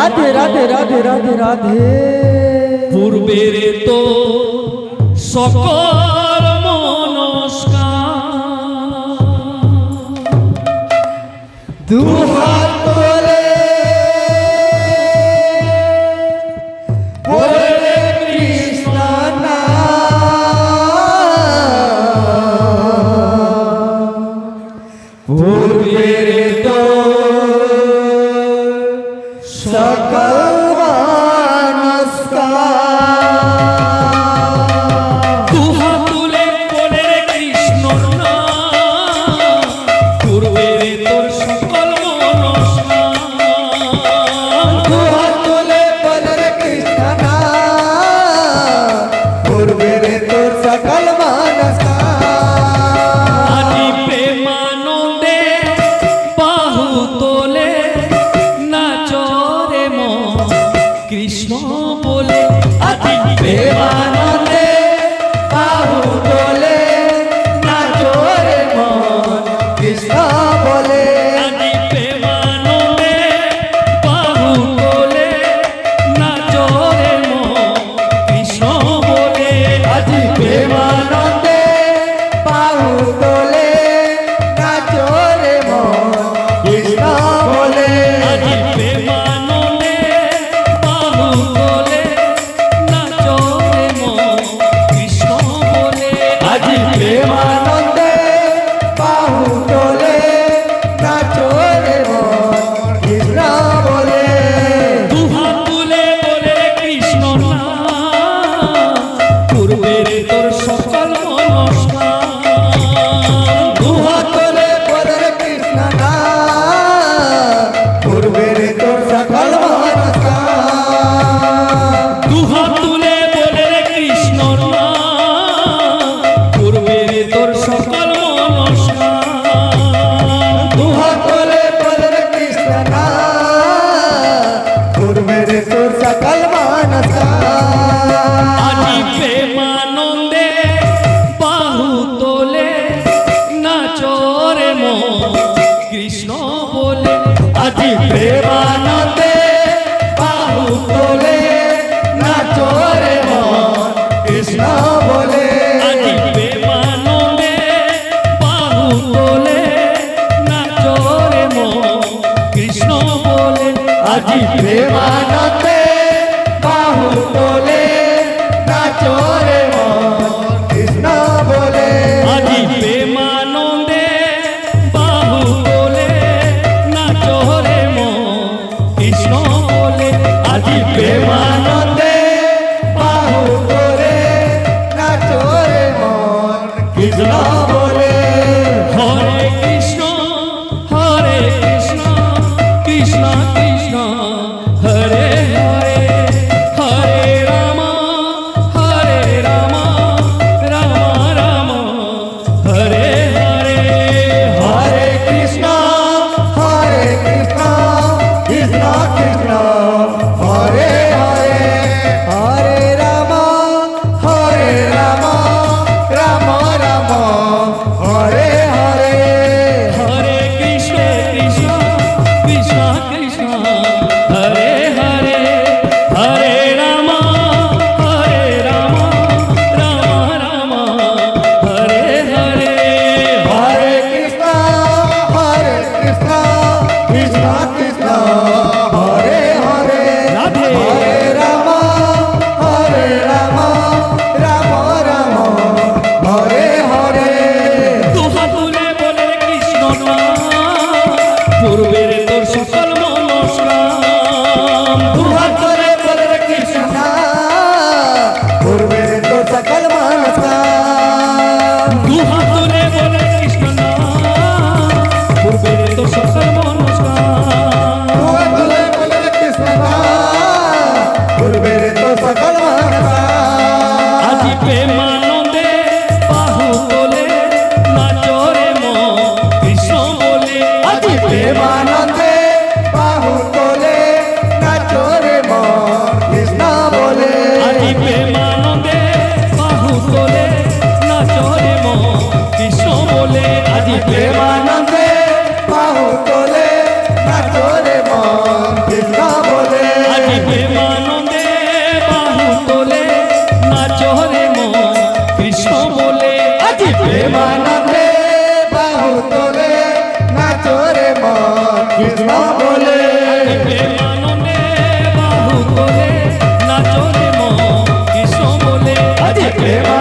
রাধে রাধে রাধে রাধে রাধে। পূর্বের তো সকল মনস্কার দুহাত তোলে বলে কৃষ্ণ নাম। পূর্বের তো সকল নমস্কার। দুহাত তুলে বলে কৃষ্ণ নাম। পূর্বের তোর সকল মনস্কার দুহাত তোলে বলে কৃষ্ণ নাম। পূর্বের তোর সকল নমস্কার। আজি প্রেমানন্দে বাহু তোলে নাচরে মন কৃষ্ণ বলে। আজি প্রেমানন্দে বাহু তোলে নাচরে মন কৃষ্ণ বলে। আজি প্রেমানন্দে বাহু তোলে নাচরে মন কৃষ্ণ বলে। আজি প্রেমানন্দে বাহু তোলে নাচরে মন কৃষ্ণ বলে। আজি প্রেমানন্দে বাহু তোলে নাচরে মন কৃষ্ণ বলে। আজি প্রেমানন্দে বাহু তোলে নাচরে মন কৃষ্ণ বলে। দুহাত তুলে বলে কৃষ্ণ নাম। পূর্বের তোর সকল মনস্কার দুহাত তোলে বলে কৃষ্ণ নাম। পূর্বের তোর সকল নমস্কার। দুহাত তুলে বলে কৃষ্ণ নাম। পূর্বের তোর সকল মনস্কার দুহাত তোলে বলে কৃষ্ণ নাম। পূর্বের তোর সকল নমস্কার। আজি প্রেমানন্দে বাহু তোলে নাচরে মন কৃষ্ণ বলে। আজি প্রেমানন্দে বাহু তোলে নাচরে মন কৃষ্ণ বলে। আজি প্রেমানন্দে বাহু তোলে নাচরে মন কৃষ্ণ বলে। আজি প্রেমানন্দে বাহু তোলে নাচরে মন কৃষ্ণ বলে। আজি প্রেমানন্দে বাহু তোলে নাচরে মন কৃষ্ণ বলে। আজি প্রেমানন্দে বাহু তোলে নাচরে মন কৃষ্ণ বলে। হরে কৃষ্ণ কৃষ্ণ কৃষ্ণ হরে হরে। হরে রাম রাম রাম হরে হরে। হরে কৃষ্ণ কৃষ্ণ কৃষ্ণ হরে হরে। হরে রাম রাম রাম হরে হরে। হরে কৃষ্ণ কৃষ্ণ কৃষ্ণ কৃষ্ণ হরে হরে। হরে রাম রাম রাম হরে হরে। হরে কৃষ্ণ কৃষ্ণ কৃষ্ণ হরে হরে। রাধে। হরে রাম রাম রাম হরে হরে। দুহাত তুলে বলে কৃষ্ণ নাম। পূর্বের তোর সকল মনস্কার দুহাত তোলে বলে কৃষ্ণ নাম। পূর্বের তো সকল নমস্কার। দুহাত তুলে বলে কৃষ্ণ নাম। পূর্বের তোর সকল মনস্কার দুহাত তোলে বলে কৃষ্ণ নাম। পূর্বের তো সকল নমস্কার। আজি প্রেমানন্দে বাহু তোলে নাচরে মন কৃষ্ণ বলে। আজি প্রেমানন্দে বাহু তোলে নাচরে মন কৃষ্ণ বলে। আজি প্রেমানন্দে বাহু তোলে নাচরে মন কৃষ্ণ বলে। আজি প্রেমানন্দে বাহু তোলে নাচরে মন কৃষ্ণ বলে। কৃষ্ণ বলে প্রেমানন্দে বাহু তোলে নাচরে মন কৃষ্ণ বলে আজ প্রেম